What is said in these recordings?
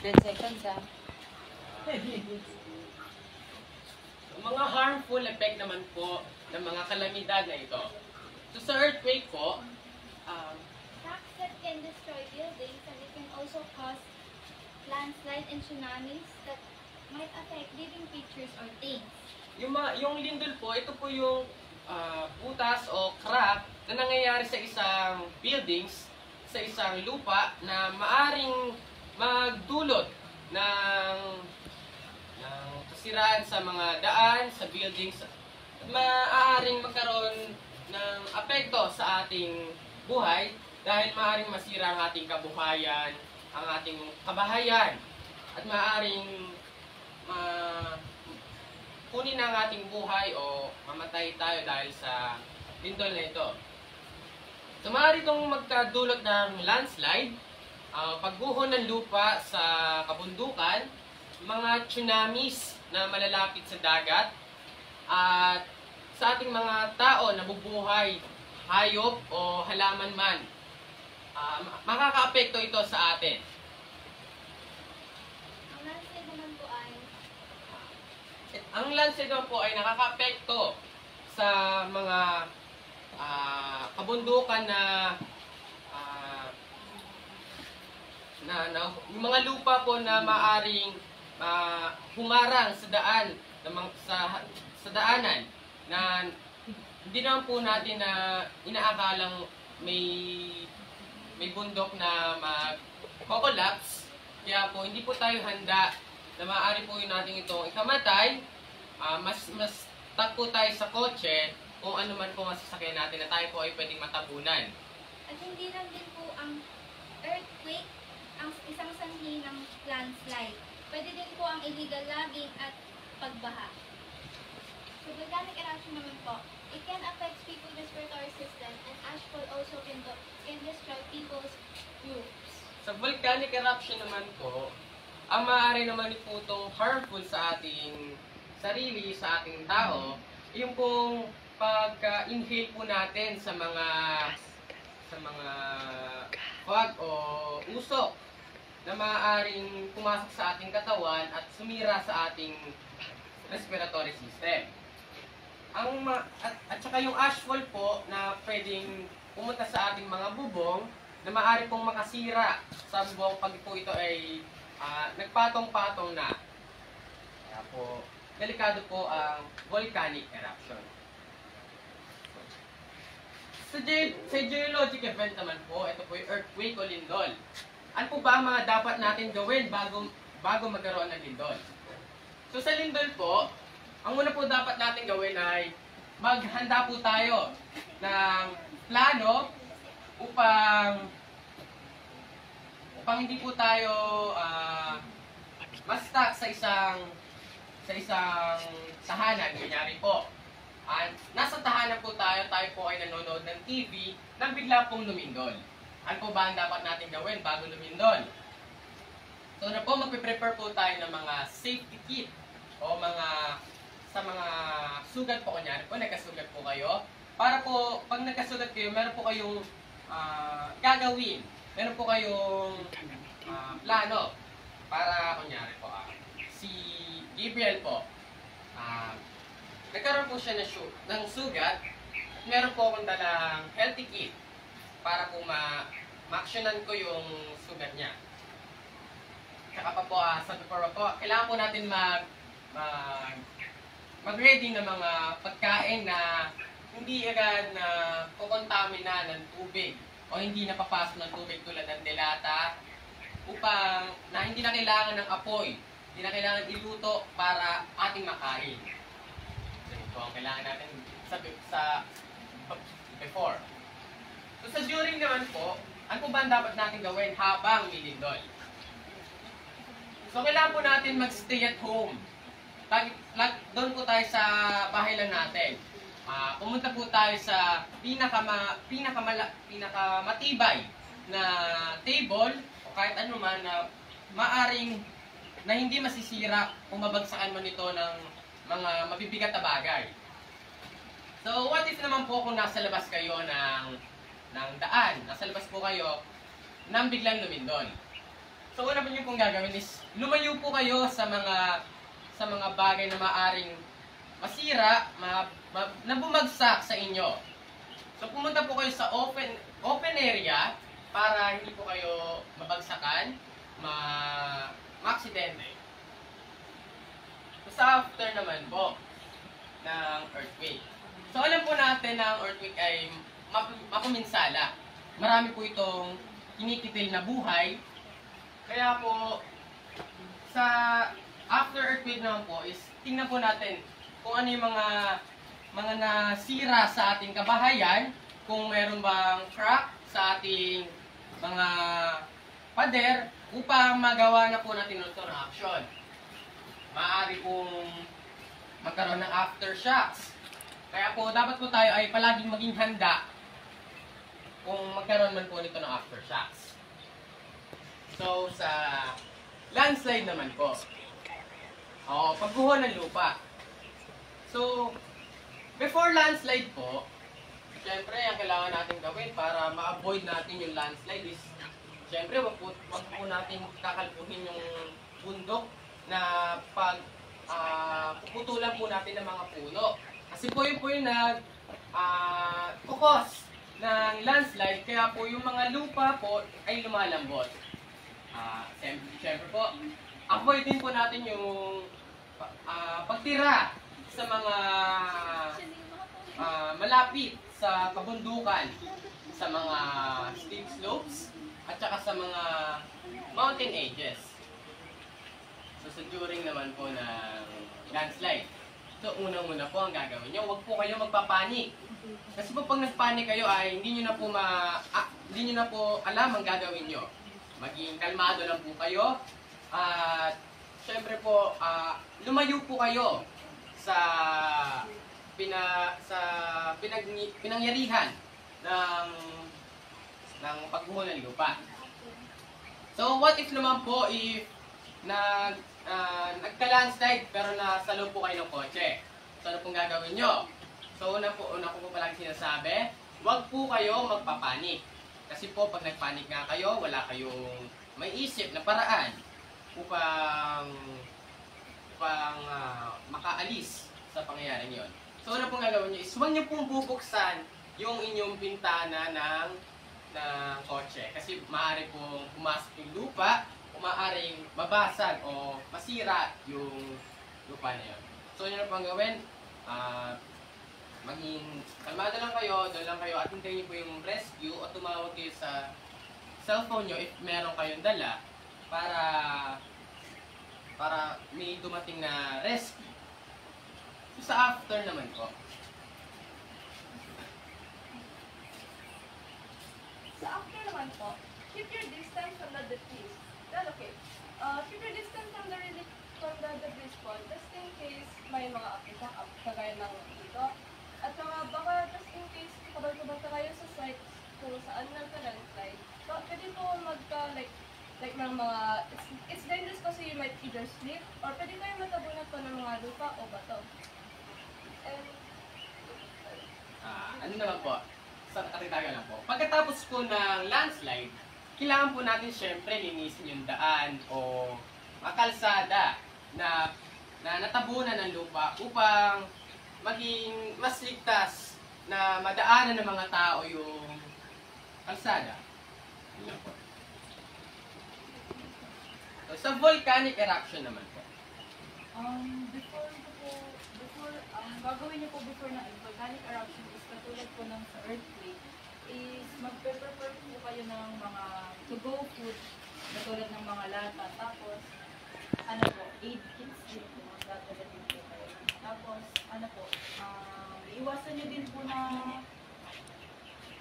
10 seconds ah. Mga harmful effect naman po ng mga kalamidad na ito. So sa earthquake po, Rocks that can destroy buildings, and it can also cause landslide and tsunamis that might affect living creatures or things. yung lindol po, ito po yung butas o crack na nangyayari sa isang buildings, sa isang lupa na maaring magdulot ng kasiraan sa mga daan, sa buildings, at maaaring magkaroon ng apekto sa ating buhay dahil maaaring masira ang ating kabuhayan, ang ating kabahayan, at maaaring kunin ang ating buhay o mamatay tayo dahil sa lindol na ito. So, maaari itong magkadulot ng landslide, pagguho ng lupa sa kabundukan, mga tsunamis na malalapit sa dagat, at sa ating mga tao na bubuhay, hayop o halaman man, makakaapekto ito sa atin. Ang landslide naman po ay nakakaapekto sa mga kabundukan yung mga lupa po na maaring humarang sa daan sa daanan na hindi naman po natin na inaakalang may bundok na mag-collapse, kaya po hindi po tayo handa na maaari po yun natin itong ikamatay. Mas stuck po tayo sa kotse kung ano man po masasakyan natin na tayo po ay pwedeng matabunan. At hindi lang din po ang earthquake ang isang sanhi ng landslide. Pwede din po ang illegal logging at pagbaha. So volcanic eruption naman po, it can affect people's respiratory system, and ashfall also can destroy people's groups. Sa volcanic eruption naman po, ang maaari naman po itong harmful sa ating sarili, sa ating tao, yung pong pagka-inhale po natin sa mga fog o usok na maaaring pumasok sa ating katawan at sumira sa ating respiratory system. At saka yung ashfall po na pwedeng pumunta sa ating mga bubong na maaari pong makasira sa bubong pag po ito ay nagpatong-patong na. Kaya po, delikado po ang volcanic eruption. Sa geologic event naman po, ito po yung earthquake o lindol. Ano po ba ang mga dapat natin gawin bago magkaroon ng lindol? So sa lindol po, ang una po dapat natin gawin ay maghanda po tayo ng plano upang hindi po tayo ma-stuck sa isang tahanan. Kunyari po, nasa tahanan po tayo po ay nanonood ng TV nang bigla pong lumindol. Ano po ba ang dapat natin gawin bago lumindol? So na po, magpe-prepare po tayo ng mga safety kit o sa mga sugat po. Kunyari po, nagkasugat po kayo. Para po, pag nagkasugat kayo, meron po kayong gagawin. Meron po kayong plano para, kunyari po, si Gabriel po, nagkaroon po siya ng sugat. Meron po akong dalang healthy kit para po ma-actionan ko yung sugat niya. Saka pa po, sabi po, kailangan po natin mag-ready ng mga pagkain na hindi agad na kukontamina ng tubig o hindi napapasok ng tubig tulad ng delata, upang hindi na kailangan ng apoy, hindi na kailangan iluto para ating makain. So ito ang kailangan natin sa before. So sa during naman po, ano po ba ang dapat natin gawin habang may lindol? So kailangan po natin mag-stay at home. Doon po tayo sa bahay lang natin. Pumunta po tayo sa pinakamatibay na table o kahit ano man na maaring na hindi masisira kung mabagsakan mo nito ng mga mabibigat na bagay. So what if naman po kung nasa labas kayo ng daan, nasa labas po kayo nang biglang lumindol. So una po niyo pong gagawin is lumayo po kayo sa mga bagay na maaring masira, na bumagsak sa inyo. So pumunta po kayo sa open area para hindi po kayo mabagsakan, ma-aksidente. So sa after naman po ng earthquake. So alam po natin na ang earthquake ay makuminsala. Marami po itong kinikitil na buhay. Kaya po, sa after earthquake naman po is tingnan po natin kung ano yung mga nasira sa ating kabahayan, kung meron bang crack sa ating mga pader upang magawa na po natin ito ng action. Maaari pong magkaroon ng aftershocks. Kaya po, dapat po tayo ay palaging maging handa kung magkaroon man po nito ng aftershocks. So, sa landslide naman po. Pagguho ng lupa. So, before landslide po, siyempre, ang kailangan natin gawin para ma-avoid natin yung landslide is, siyempre, wag po natin kakalpuhin yung bundok na puputulan po natin ng mga puno. Kasi po yun po yung kukos ng landslide, kaya po yung mga lupa po ay lumalambot. Siyempre po, avoidin po natin yung pagtira sa mga malapit sa kabundukan, sa mga steep slopes, at saka sa mga mountain edges. So sa during naman po ng landslide, so unang-una po ang gagawin nyo, huwag po kayo magpapanik. Kasi po pag nagpanik kayo ay hindi nyo na po alam ang gagawin nyo. Maging kalmado lang po kayo. At syempre po, lumayo po kayo sa pinangyarihan ng pagguho ng lupa. So what if naman po if nagka-landslide pero nasa loob po kayo ng kotse? So ano pong gagawin nyo? So una ko po palagi sinasabi, huwag po kayo magpapanik. Kasi po pag nagpanik nga kayo, wala kayong may isip na paraan upang makaalis sa pangyayaring yon. So ano pong gagawin nyo is huwag nyo pong bubuksan yung inyong bintana ng kotse. Kasi maaari pong pumasok yung lupa, o maaaring mabasag o masira yung lupa na yun. So yun ang pong gawin, maging kalmado lang kayo, doon lang kayo at hintayin niyo po yung rescue o tumawag kayo sa cellphone nyo if meron kayong dala para may dumating na rescue. So, sa after naman po. Sa after naman po, keep your distance from the debris. Well, okay. Keep your distance from the debris po, just in case may mga akita kagaya ng dito. At baka just in case kabal-kabal ka kayo sa site kung saan nagka-landslide. So, pwede po like mga, it's dangerous kasi you might either slip or pwede kayo matabunan po ng mga lupa o bato. And, Ano naman po, sa katitagan lang po. Pagkatapos po ng landslide, kailangan po natin syempre linisin yung daan o makalsada na natabunan ng lupa upang maging mas ligtas na madaanan ng mga tao yung kalsada. Yun lang po. So, sa volcanic eruption naman po. Gagawin niyo po before ng volcanic eruption is katulad po ng sa earthquake is mag-prepare po kayo ng mga to-go food katulad ng mga lata. Tapos, aid kits din po. Magdadala din po kayo. Tapos, iwasan niyo din po na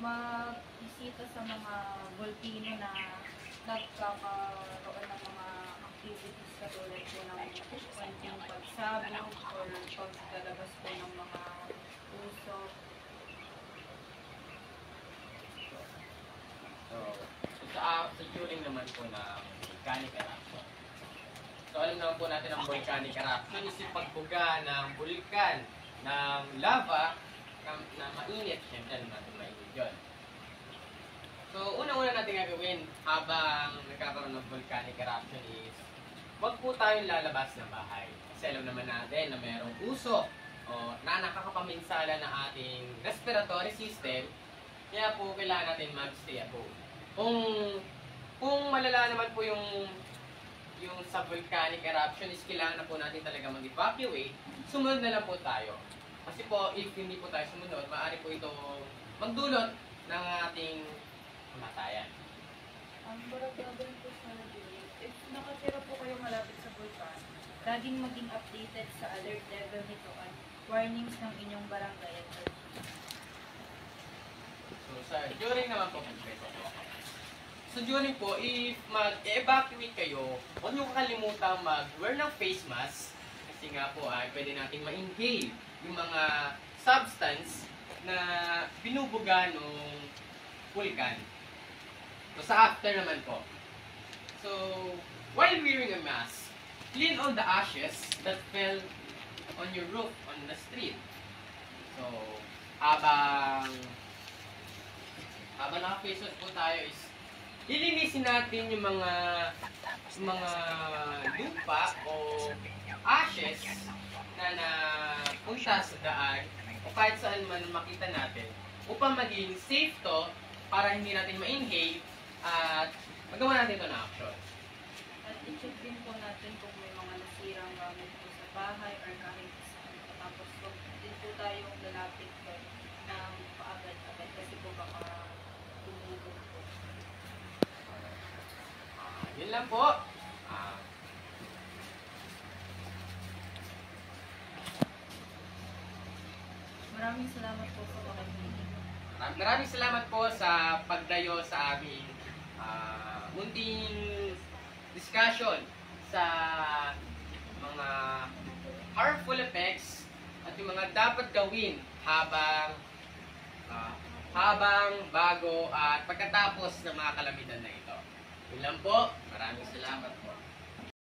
mag-isita sa mga volcano na nagkakaroon ng mga activities katulad po ng konting pagsabog or paglalabas po ng mga usok. So sa during naman po ng volcanic eruption. So alam naman po natin ang volcanic eruption is yung pagbuga ng bulkan ng lava na mainit. Siyempre, alam natin mainit yun. So, unang-una natin gagawin habang nagkakaroon ng volcanic eruption is huwag po tayong lalabas ng bahay. Kasi alam naman natin na mayroong usok o na nakakapaminsala ng ating respiratory system. Kaya po kailangan natin mag-stay at home. Kung malala naman po yung sa volcanic eruption is kailangan na po natin talaga mag-evacuate, sumunod na lang po tayo. Kasi po, if hindi po tayo sumunod, maaari po ito magdulot ng ating kamatayan. Ang baragagawin po sa Julie, if nakatira po kayo malapit sa vulkan, laging maging updated sa alert level nito at warnings ng inyong barangay at LGU. So, during naman po, during po, if mag-evacuate kayo, huwag niyo kakalimutan mag-wear ng face mask kasi nga po ay pwede nating ma-inhale yung mga substance na binubuga ng vulkan. So, sa after naman po. So, while wearing a mask, clean all the ashes that fell on your roof on the street. So, habang naka-face mask po tayo is lilinisin natin yung mga lupa o ashes na napunta sa daan o kahit saan man makita natin upang maging safe to para hindi natin ma-inhale at magawa natin ito na action. At i-check din po natin kung may mga nasirang gamit po sa bahay or kahit saan. Tapos huwag din po tayong lalapit doon ng paagad-agad kasi po baka tumulog po. Yun lang po. Maraming salamat po sa pakikinig. Maraming salamat po sa pagdayo sa aming munting discussion sa mga harmful effects at yung mga dapat gawin habang bago at pagkatapos ng mga kalamidad na ito. Yun lang po. Maraming salamat po.